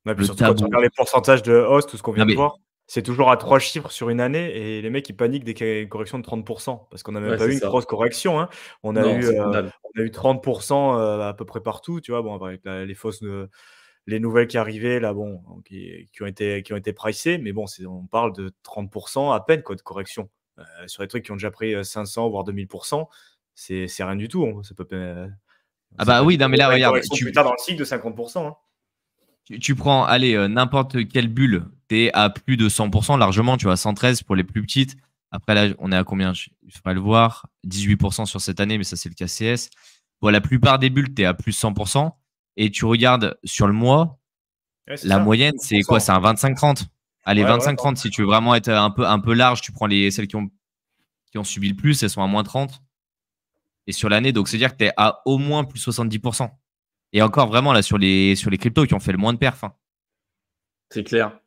Ouais, puis le surtout quand tu tabou. regardes les pourcentages de hausse, tout ce qu'on Non, vient de mais voir, c'est toujours à 3 chiffres sur une année et les mecs, ils paniquent dès qu'il y a une correction de 30 parce qu'on n'a même Ouais, pas c'est eu une ça. grosse correction, hein. On a Non, eu, c'est que dalle. 30 à peu près partout, tu vois? Bon, avec les fausses, les nouvelles qui arrivaient là, bon, qui ont été pricées, mais bon, on parle de 30 à peine quoi de correction. Sur les trucs qui ont déjà pris, 500 voire 2000 c'est rien du tout, hein. Ah C'est bah pas du oui, tout. non, mais On là, aura une regarde, correction plus tard dans le cycle de 50 hein. tu prends, allez, n'importe quelle bulle, tu es à plus de 100% largement, tu vois, 113 pour les plus petites. Après, là, on est à combien? Il faudrait le voir. 18% sur cette année, mais ça, c'est le KCS. Bon, la plupart des bulles, tu es à plus 100%. Et tu regardes sur le mois, Ouais, c'est la ça, moyenne, c'est quoi? 30 C'est un 25-30. Allez, Ouais, voilà, 25-30. Si tu veux vraiment être un peu large, tu prends celles qui ont subi le plus, elles sont à moins 30. Et sur l'année, donc c'est-à-dire que tu es à au moins plus 70%. Et encore vraiment là sur les cryptos qui ont fait le moins de perf, hein. C'est clair.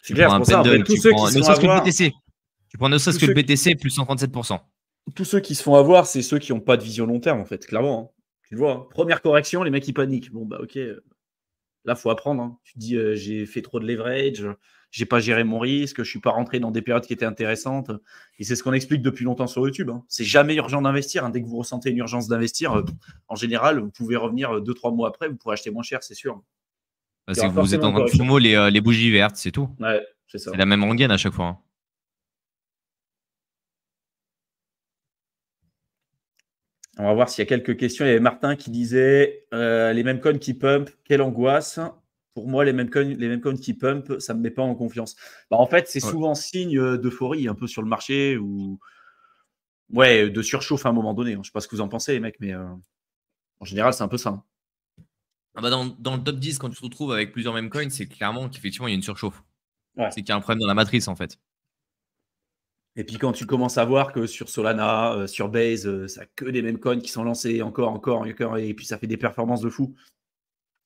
C'est Tu clair, prends c'est un pour ça, en fait, Pendle, tous tu ceux qui prends se ne font serait-ce que le avoir, BTC. Tu prends ne tous serait-ce que le ceux, BTC plus 137%. tous ceux qui se font avoir, c'est ceux qui n'ont pas de vision long terme, en fait, clairement, hein. Tu le vois, hein. Première correction, les mecs, ils paniquent. Bon, bah, ok, là, faut apprendre, hein. Tu te dis, j'ai fait trop de leverage, j'ai pas géré mon risque, je suis pas rentré dans des périodes qui étaient intéressantes. Et c'est ce qu'on explique depuis longtemps sur YouTube, hein. C'est jamais urgent d'investir, hein. Dès que vous ressentez une urgence d'investir, en général, vous pouvez revenir 2-3 mois après, vous pourrez acheter moins cher, c'est sûr. Bah, Il y c'est aura que vous êtes forcément en une train de correction. FOMO les bougies vertes, c'est tout. Ouais, c'est C'est ça. la même rengaine à chaque fois, hein. On va voir s'il y a quelques questions. Il y avait Martin qui disait les mêmes coins qui pump, quelle angoisse. Pour moi, les mêmes coins qui pump, ça ne me met pas en confiance. Bah, en fait, c'est Ouais. souvent signe d'euphorie un peu sur le marché ou ouais, de surchauffe à un moment donné. Je ne sais pas ce que vous en pensez, les mecs, mais en général, c'est un peu ça, hein. Ah bah dans le top 10, quand tu te retrouves avec plusieurs mêmes coins, c'est clairement qu'effectivement, il y a une surchauffe. Ouais. C'est qu'il y a un problème dans la matrice, en fait. Et puis quand tu commences à voir que sur Solana, sur Base, ça n'a que des mêmes coins qui sont lancés encore, et puis ça fait des performances de fou,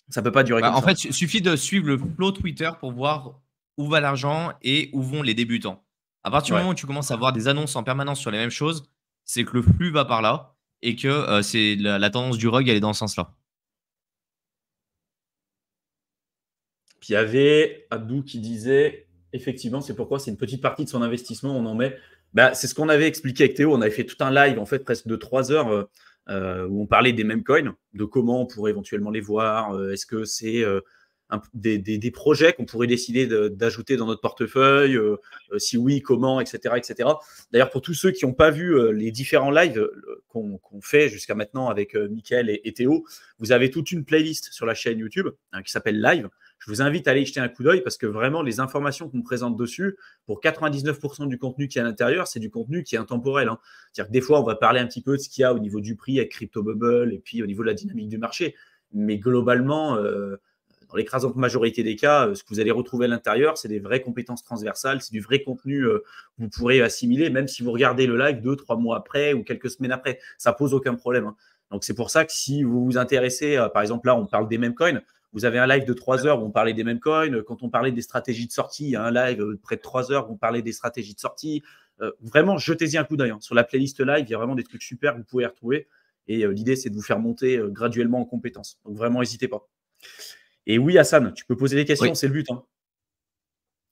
ça ne peut pas durer Bah, comme en ça. fait, il suffit de suivre le flow Twitter pour voir où va l'argent et où vont les débutants. À partir du Ouais. moment où tu commences à voir des annonces en permanence sur les mêmes choses, c'est que le flux va par là et que c'est la tendance du rug, elle est dans ce sens-là. Puis il y avait Abdou qui disait effectivement, c'est pourquoi c'est une petite partie de son investissement, on en met. Bah, c'est ce qu'on avait expliqué avec Théo. On avait fait tout un live, en fait, presque de 3 heures, où on parlait des mêmes coins, de comment on pourrait éventuellement les voir. Est-ce que c'est des projets qu'on pourrait décider d'ajouter dans notre portefeuille, si oui, comment, etc. etc. D'ailleurs, pour tous ceux qui n'ont pas vu les différents lives qu'on fait jusqu'à maintenant avec Mickaël et Théo, vous avez toute une playlist sur la chaîne YouTube qui s'appelle Live. Je vous invite à aller y jeter un coup d'œil parce que vraiment, les informations qu'on présente dessus, pour 99% du contenu qui est à l'intérieur, c'est du contenu qui est intemporel, hein. C'est-à-dire que des fois, on va parler un petit peu de ce qu'il y a au niveau du prix avec Crypto Bubble et puis au niveau de la dynamique du marché. Mais globalement, dans l'écrasante majorité des cas, ce que vous allez retrouver à l'intérieur, c'est des vraies compétences transversales, c'est du vrai contenu que vous pourrez assimiler, même si vous regardez le live 2-3 mois après ou quelques semaines après. Ça pose aucun problème, hein. Donc, c'est pour ça que si vous vous intéressez, par exemple, là, on parle des mêmes coins. Vous avez un live de 3 heures où on parlait des mêmes coins. Quand on parlait des stratégies de sortie, il y a un live de près de 3 heures où on parlait des stratégies de sortie. Vraiment, jetez-y un coup d'œil, hein. Sur la playlist live, il y a vraiment des trucs super que vous pouvez retrouver. Et l'idée, c'est de vous faire monter graduellement en compétences. Donc, vraiment, n'hésitez pas. Et oui, Hassan, tu peux poser des questions, Oui. c'est le but, hein.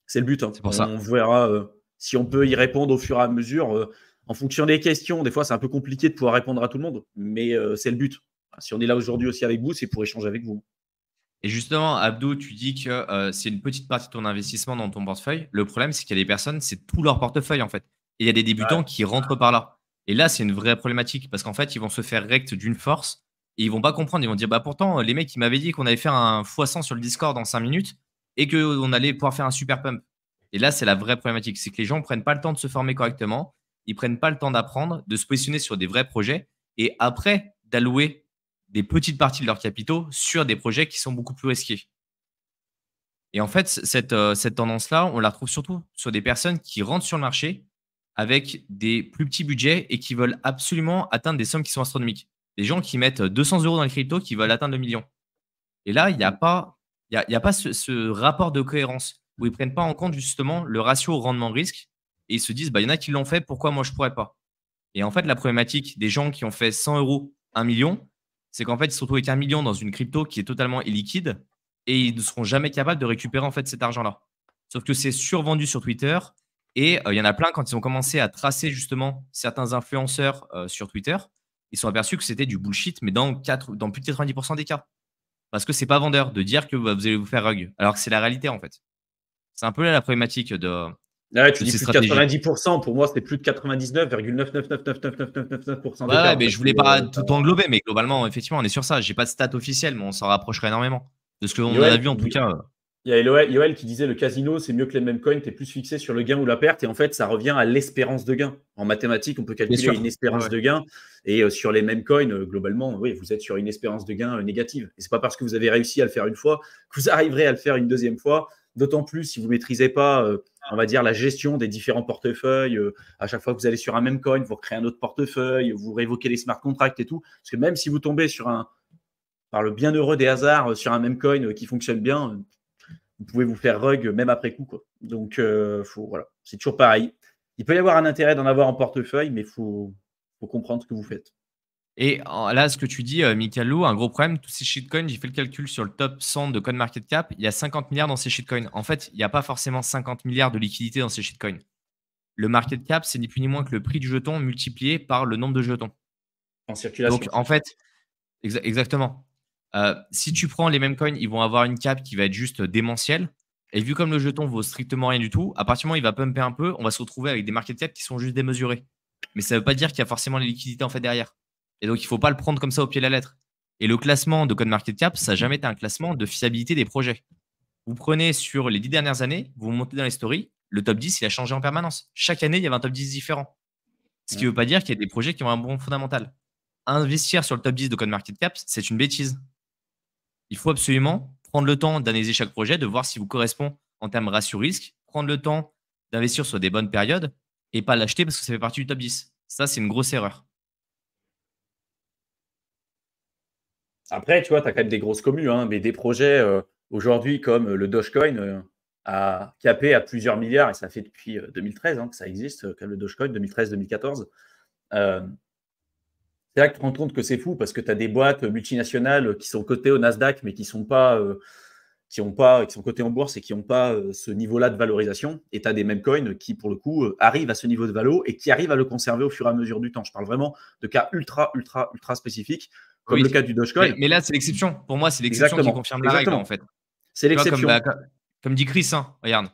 C'est le but, hein. C'est pour ça. On verra si on peut y répondre au fur et à mesure. En fonction des questions, des fois, c'est un peu compliqué de pouvoir répondre à tout le monde, mais c'est le but. Si on est là aujourd'hui aussi avec vous, c'est pour échanger avec vous. Et justement, Abdou, tu dis que c'est une petite partie de ton investissement dans ton portefeuille. Le problème, c'est qu'il y a des personnes, c'est tout leur portefeuille, en fait. Et il y a des débutants qui rentrent par là. Et là, c'est une vraie problématique parce qu'en fait, ils vont se faire rect d'une force et ils vont pas comprendre. Ils vont dire, bah pourtant, les mecs, ils m'avaient dit qu'on allait faire un x100 sur le Discord en 5 minutes et qu'on allait pouvoir faire un super pump. Et là, c'est la vraie problématique. C'est que les gens ne prennent pas le temps de se former correctement. Ils prennent pas le temps d'apprendre, de se positionner sur des vrais projets et après d'allouer des petites parties de leurs capitaux sur des projets qui sont beaucoup plus risqués. Et en fait, cette tendance-là, on la retrouve surtout sur des personnes qui rentrent sur le marché avec des plus petits budgets et qui veulent absolument atteindre des sommes qui sont astronomiques. Des gens qui mettent 200 euros dans les cryptos qui veulent atteindre le million. Et là, il n'y a pas, il y a pas ce rapport de cohérence où ils ne prennent pas en compte justement le ratio rendement-risque et ils se disent, bah, il y en a qui l'ont fait, pourquoi moi je ne pourrais pas? Et en fait, la problématique des gens qui ont fait 100 euros, 1 million, c'est qu'en fait, ils se retrouvent avec 1 million dans une crypto qui est totalement illiquide et ils ne seront jamais capables de récupérer en fait cet argent-là. Sauf que c'est survendu sur Twitter et il y en a plein quand ils ont commencé à tracer justement certains influenceurs sur Twitter, ils se sont aperçus que c'était du bullshit, mais dans plus de 90% des cas. Parce que c'est pas vendeur de dire que vous allez vous faire rug, alors que c'est la réalité en fait. C'est un peu là la problématique de tu dis ces plus de stratégies. 90%, pour moi, c'est plus de 99,9999999% Ouais, d'écart. mais je voulais pas tout englober, mais globalement, effectivement, on est sur ça. J'ai pas de stats officielles, mais on s'en rapprocherait énormément. De ce qu'on a vu en tout cas. Il y a Yoel qui disait le casino, c'est mieux que les mêmes coins, tu es plus fixé sur le gain ou la perte. Et en fait, ça revient à l'espérance de gain. En mathématiques, on peut calculer une espérance de gain. Et sur les mêmes coins, globalement, oui, vous êtes sur une espérance de gain négative. Et ce n'est pas parce que vous avez réussi à le faire une fois que vous arriverez à le faire une deuxième fois. D'autant plus si vous ne maîtrisez pas, on va dire, la gestion des différents portefeuilles. À chaque fois que vous allez sur un même coin, vous recréez un autre portefeuille, vous révoquez les smart contracts et tout. Parce que même si vous tombez par le bienheureux des hasards, sur un même coin qui fonctionne bien, vous pouvez vous faire rug même après coup, quoi. Donc, voilà, c'est toujours pareil. Il peut y avoir un intérêt d'en avoir en portefeuille, mais il faut comprendre ce que vous faites. Et là, ce que tu dis, Mikalo, un gros problème, tous ces shitcoins, j'ai fait le calcul sur le top 100 de CoinMarketCap, il y a 50 milliards dans ces shitcoins. En fait, il n'y a pas forcément 50 milliards de liquidités dans ces shitcoins. Le market cap, c'est ni plus ni moins que le prix du jeton multiplié par le nombre de jetons. En circulation. Donc, en fait, exactement. Si tu prends les mêmes coins, ils vont avoir une cap qui va être juste démentielle. Et vu comme le jeton vaut strictement rien du tout, à partir du moment où il va pumper un peu, on va se retrouver avec des market cap qui sont juste démesurés. Mais ça ne veut pas dire qu'il y a forcément les liquidités en fait derrière. Et donc, il ne faut pas le prendre comme ça au pied de la lettre. Et le classement de CoinMarketCap, ça n'a jamais été un classement de fiabilité des projets. Vous prenez sur les 10 dernières années, vous montez dans les stories, le top 10, il a changé en permanence. Chaque année, il y avait un top 10 différent. Ce qui ne veut pas dire qu'il y a des projets qui ont un bon fondamental. Investir sur le top 10 de CoinMarketCap, c'est une bêtise. Il faut absolument prendre le temps d'analyser chaque projet, de voir s'il vous correspond en termes ratio-risque, prendre le temps d'investir sur des bonnes périodes et pas l'acheter parce que ça fait partie du top 10. Ça, c'est une grosse erreur. Après, tu vois, tu as quand même des grosses communes, hein, mais des projets aujourd'hui comme le Dogecoin a capé à plusieurs milliards, et ça fait depuis 2013 que ça existe, comme le Dogecoin, 2013-2014. C'est là que tu te rends compte que c'est fou parce que tu as des boîtes multinationales qui sont cotées au Nasdaq, mais qui sont cotées en bourse et qui n'ont pas ce niveau-là de valorisation. Et tu as des mêmes coins qui, pour le coup, arrivent à ce niveau de valo et qui arrivent à le conserver au fur et à mesure du temps. Je parle vraiment de cas ultra spécifiques, comme le cas du Dogecoin. Mais là, c'est l'exception. Pour moi, c'est l'exception qui confirme la règle, en fait. C'est l'exception. Comme dit Chris, hein, regarde.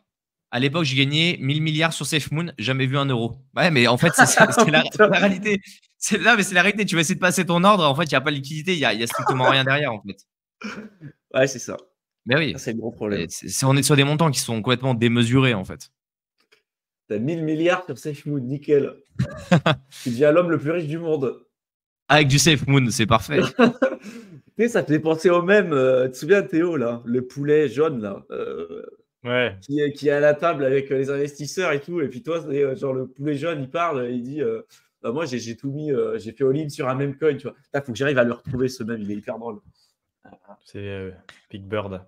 À l'époque, j'ai gagné 1000 milliards sur SafeMoon, jamais vu 1 euro. Ouais, mais en fait, c'est la réalité. C'est la réalité. Tu vas essayer de passer ton ordre. En fait, il n'y a pas de liquidité. Il n'y a strictement rien derrière, en fait. Ouais, c'est ça. Mais oui. C'est le gros problème. On est sur des montants qui sont complètement démesurés, en fait. Tu as 1000 milliards sur SafeMoon, nickel. Tu deviens l'homme le plus riche du monde. Avec du SafeMoon, c'est parfait. Tu sais, ça te fait penser au même. Tu te souviens, Théo, là, le poulet jaune, là, ouais. qui est à la table avec les investisseurs et tout. Et puis toi, c'est genre le poulet jaune, il parle, il dit bah, moi, j'ai tout mis, j'ai fait all-in sur un même coin. Tu vois. Là, faut que j'arrive à le retrouver, ce même. Il est hyper drôle. C'est Big Bird.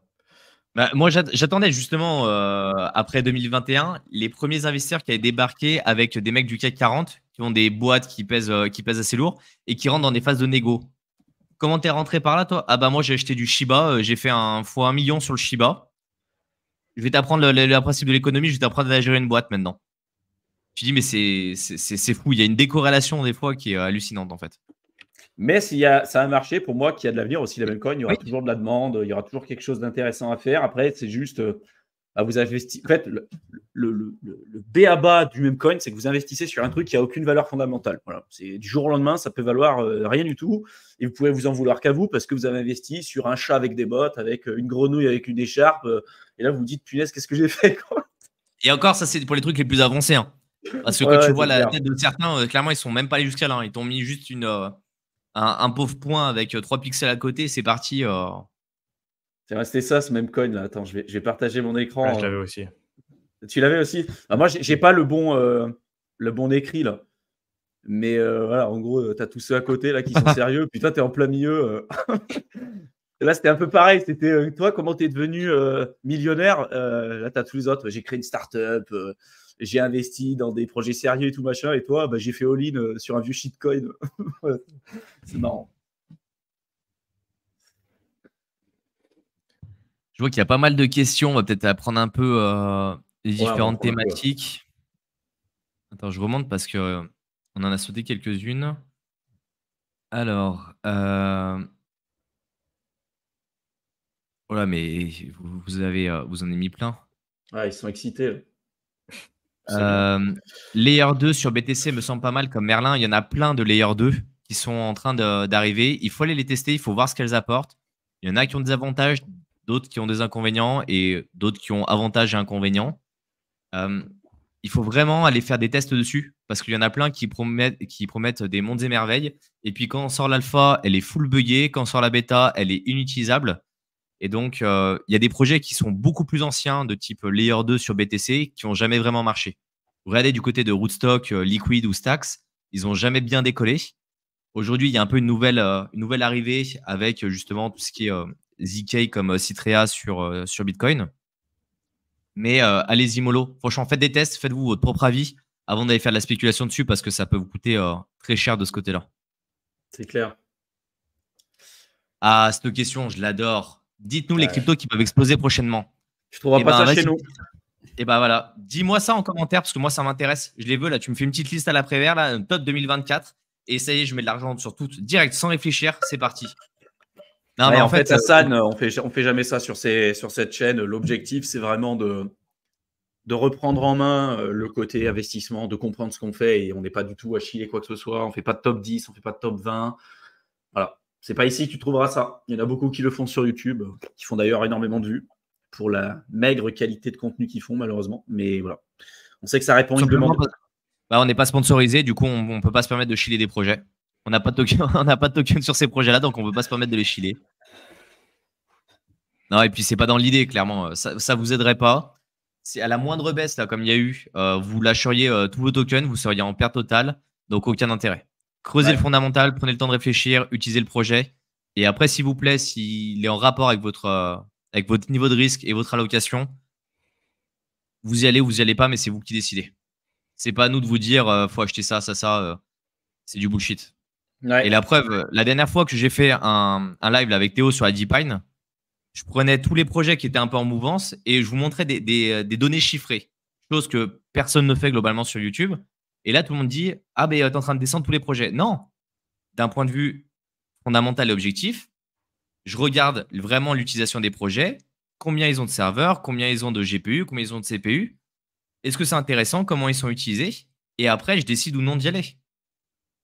Bah, moi, j'attendais justement, après 2021, les premiers investisseurs qui avaient débarqué avec des mecs du CAC 40 qui ont des boîtes qui pèsent assez lourd et qui rentrent dans des phases de négo. Comment t'es rentré par là, toi? Ah bah moi, j'ai acheté du Shiba, j'ai fait un fois 1 million sur le Shiba. Je vais t'apprendre le principe de l'économie, je vais t'apprendre à gérer une boîte maintenant. Tu dis, mais c'est fou, il y a une décorrélation des fois qui est hallucinante en fait. Mais s'il y a, ça a marché, pour moi, qu'il y a de l'avenir aussi, la même coin, il y aura toujours de la demande, il y aura toujours quelque chose d'intéressant à faire. Après, c'est juste à vous investir. En fait, le b.a.-ba du même coin, c'est que vous investissez sur un truc qui n'a aucune valeur fondamentale. Voilà. C'est du jour au lendemain, ça peut valoir rien du tout. Et vous pouvez vous en vouloir qu'à vous parce que vous avez investi sur un chat avec des bottes, avec une grenouille avec une écharpe. Et là, vous vous dites, punaise, qu'est-ce que j'ai fait, quoi. Et encore, ça, c'est pour les trucs les plus avancés. Hein. Parce que quand tu vois la tête de certains, clairement, ils sont même pas allés jusqu'à là. Ils t'ont mis juste un pauvre point avec 3 pixels à côté, c'est parti. C'est resté ça, ce même coin là. Attends, je vais partager mon écran. Ouais, je l'avais aussi. Tu l'avais aussi? Moi, j'ai pas le bon écrit là. Mais voilà, en gros, tu as tous ceux à côté là qui sont sérieux. Puis toi, tu es en plein milieu. Là, c'était un peu pareil. C'était toi, comment tu es devenu millionnaire? Là, tu as tous les autres. J'ai créé une start-up. J'ai investi dans des projets sérieux et tout machin. Et toi, j'ai fait all-in sur un vieux shitcoin. C'est marrant. Je vois qu'il y a pas mal de questions. On va peut-être apprendre un peu les Ouais, on va différentes prendre un peu. thématiques. Attends, je remonte parce que on en a sauté quelques-unes. Alors, voilà, mais vous en avez mis plein. Ouais, ils sont excités. Là. C'est bien. Layer 2 sur BTC me semble pas mal comme Merlin. Il y en a plein de Layer 2 qui sont en train d'arriver. Il faut aller les tester, il faut voir ce qu'elles apportent. Il y en a qui ont des avantages, d'autres qui ont des inconvénients et d'autres qui ont avantages et inconvénients. Il faut vraiment aller faire des tests dessus parce qu'il y en a plein qui promettent des mondes et merveilles. Et puis quand on sort l'alpha, elle est full buggée. Quand on sort la bêta, elle est inutilisable. Et donc, il y a des projets qui sont beaucoup plus anciens, de type Layer 2 sur BTC, qui n'ont jamais vraiment marché. Regardez du côté de Rootstock, Liquid ou Stacks, ils n'ont jamais bien décollé. Aujourd'hui, il y a un peu une nouvelle arrivée avec justement tout ce qui est ZK comme Citrea sur Bitcoin. Mais allez-y mollo. Franchement, faites des tests, faites-vous votre propre avis avant d'aller faire de la spéculation dessus parce que ça peut vous coûter très cher de ce côté-là. C'est clair. Ah, cette question, je l'adore. Dites-nous les Ouais. cryptos qui peuvent exploser prochainement. Tu trouveras Eh pas ben, ça chez vas-y. nous. Et bah voilà, dis-moi ça en commentaire parce que moi ça m'intéresse. Je les veux là, tu me fais une petite liste à l'après-vert là, un top 2024 et ça y est, je mets de l'argent sur tout direct sans réfléchir, c'est parti. Non Ouais, mais en fait, Hassan, on fait jamais ça sur cette chaîne. L'objectif, c'est vraiment de reprendre en main le côté investissement, de comprendre ce qu'on fait et on n'est pas du tout à chier quoi que ce soit. On fait pas de top 10, on fait pas de top 20. Voilà. C'est pas ici que tu trouveras ça. Il y en a beaucoup qui le font sur YouTube, qui font d'ailleurs énormément de vues pour la maigre qualité de contenu qu'ils font, malheureusement. Mais voilà. On sait que ça répond à une demande. Bah, on n'est pas sponsorisé, du coup on peut pas se permettre de chiller des projets. On n'a pas de token, on n'a pas de token sur ces projets-là, donc on peut pas se permettre de les chiller. Non, et puis c'est pas dans l'idée, clairement. Ça vous aiderait pas. C'est à la moindre baisse, là, comme il y a eu, vous lâcheriez tous vos tokens, vous seriez en perte totale, donc aucun intérêt. Creusez le fondamental, prenez le temps de réfléchir, utilisez le projet. Et après, s'il vous plaît, s'il est en rapport avec votre niveau de risque et votre allocation, vous y allez ou vous y allez pas, mais c'est vous qui décidez. C'est pas à nous de vous dire faut acheter ça, c'est du bullshit. Ouais. Et la preuve, la dernière fois que j'ai fait un live là, avec Théo sur la DeepMine, je prenais tous les projets qui étaient un peu en mouvance et je vous montrais des données chiffrées, chose que personne ne fait globalement sur YouTube. Et là, tout le monde dit ah ben t'es en train de descendre tous les projets. Non, d'un point de vue fondamental et objectif, je regarde vraiment l'utilisation des projets, combien ils ont de serveurs, combien ils ont de GPU, combien ils ont de CPU. Est-ce que c'est intéressant, comment ils sont utilisés? Et après, je décide ou non d'y aller.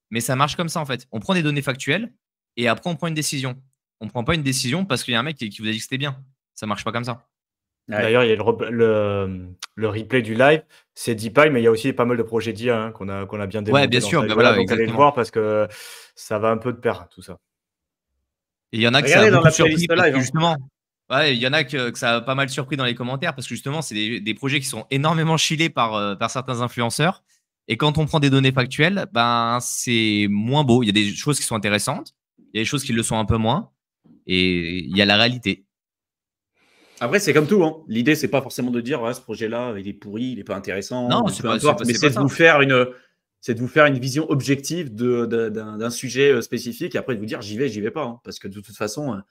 Mais ça marche comme ça en fait. On prend des données factuelles et après on prend une décision. On ne prend pas une décision parce qu'il y a un mec qui vous a dit que c'était bien. Ça marche pas comme ça. Ouais. D'ailleurs, il y a le replay du live, c'est DeepMind, mais il y a aussi pas mal de projets d'IA qu'on a bien démonté bien dans sûr, ce bah live-là. voilà, Donc allez le exactement. voir parce que ça va un peu de pair, tout ça. Et il y en a que Regardez ça a dans beaucoup la surpris playlist parce live, que hein. justement, ouais, il y en a que ça a pas mal surpris dans les commentaires parce que justement, c'est des projets qui sont énormément chillés par certains influenceurs. Et quand on prend des données factuelles, ben c'est moins beau. Il y a des choses qui sont intéressantes, il y a des choses qui le sont un peu moins, et il y a la réalité. Après, c'est comme tout. Hein. L'idée, c'est pas forcément de dire ouais, ce projet-là, il est pourri, il n'est pas intéressant, Non, ou c'est peu pas importe, mais c'est pas c'est de ça. vous faire une vision objective d'un sujet spécifique et après de vous dire j'y vais pas. Hein. Parce que de toute façon,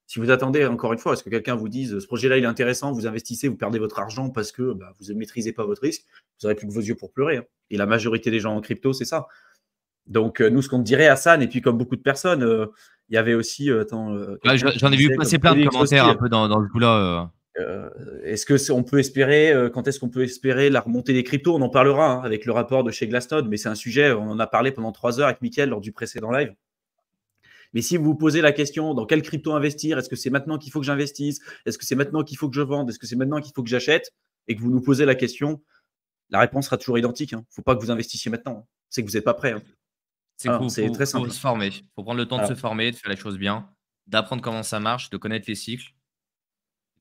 si vous attendez encore une fois à ce que quelqu'un vous dise ce projet-là il est intéressant, vous investissez, vous perdez votre argent parce que vous ne maîtrisez pas votre risque, vous n'aurez plus que vos yeux pour pleurer. Hein. Et la majorité des gens en crypto, c'est ça. Donc, nous, ce qu'on dirait à Hassan, et puis comme beaucoup de personnes, il y avait aussi quelqu'un qui J'en ai vu disait, comme passer plein de Félix commentaires aussi, un peu dans le coup-là. est-ce qu'on peut espérer, quand est-ce qu'on peut espérer la remontée des cryptos? On en parlera hein, avec le rapport de chez Glassnode, mais c'est un sujet, on en a parlé pendant 3 heures avec Mickaël lors du précédent live. Mais si vous vous posez la question, dans quelle crypto investir? Est-ce que c'est maintenant qu'il faut que j'investisse? Est-ce que c'est maintenant qu'il faut que je vende? Est-ce que c'est maintenant qu'il faut que j'achète? Et que vous nous posez la question, la réponse sera toujours identique. Il ne faut pas que vous investissiez maintenant. C'est que vous n'êtes pas prêt. Hein. C'est très simple. Faut se former. Il faut prendre le temps de se former, de faire les choses bien, d'apprendre comment ça marche, de connaître les cycles,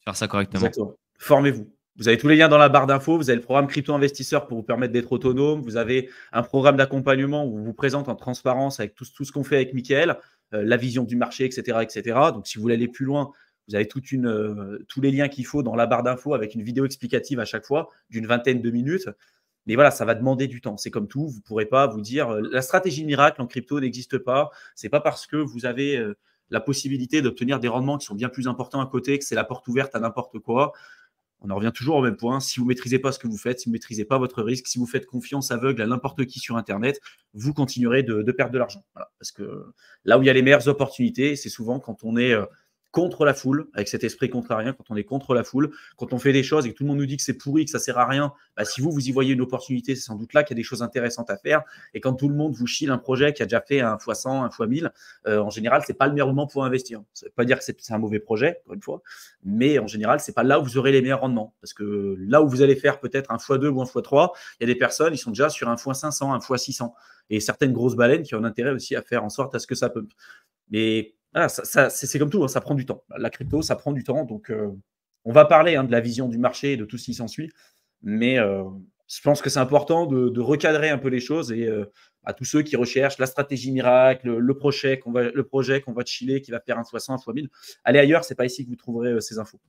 de faire ça correctement. Exactement. Formez-vous. Vous avez tous les liens dans la barre d'infos. Vous avez le programme Crypto Investisseur pour vous permettre d'être autonome. Vous avez un programme d'accompagnement où on vous présente en transparence avec tout ce qu'on fait avec Mickaël, la vision du marché, etc., etc. Donc, si vous voulez aller plus loin, vous avez tous les liens qu'il faut dans la barre d'infos avec une vidéo explicative à chaque fois d'une vingtaine de minutes. Mais voilà, ça va demander du temps. C'est comme tout. Vous ne pourrez pas vous dire la stratégie miracle en crypto n'existe pas. Ce n'est pas parce que vous avez la possibilité d'obtenir des rendements qui sont bien plus importants à côté, que c'est la porte ouverte à n'importe quoi, on en revient toujours au même point. Si vous ne maîtrisez pas ce que vous faites, si vous ne maîtrisez pas votre risque, si vous faites confiance aveugle à n'importe qui sur Internet, vous continuerez de perdre de l'argent. Voilà. Parce que là où il y a les meilleures opportunités, c'est souvent quand on est contre la foule, avec cet esprit contrarien, quand on est contre la foule, quand on fait des choses et que tout le monde nous dit que c'est pourri, que ça ne sert à rien, bah, si vous y voyez une opportunité, c'est sans doute là qu'il y a des choses intéressantes à faire. Et quand tout le monde vous chile un projet qui a déjà fait un x 100, un x 1000, en général, ce n'est pas le meilleur moment pour investir. Ça ne veut pas dire que c'est un mauvais projet, encore une fois, mais en général, ce n'est pas là où vous aurez les meilleurs rendements. Parce que là où vous allez faire peut-être un x2 ou un x3, il y a des personnes, ils sont déjà sur un x 500, un x 600. Et certaines grosses baleines qui ont intérêt aussi à faire en sorte à ce que ça peut. Mais voilà, c'est comme tout, hein, ça prend du temps. La crypto, ça prend du temps. Donc, on va parler de la vision du marché et de tout ce qui s'ensuit. Mais je pense que c'est important de recadrer un peu les choses et à tous ceux qui recherchent la stratégie miracle, le projet qu'on va chiller, qui va faire un 60, un x 1000, allez ailleurs, ce n'est pas ici que vous trouverez ces infos.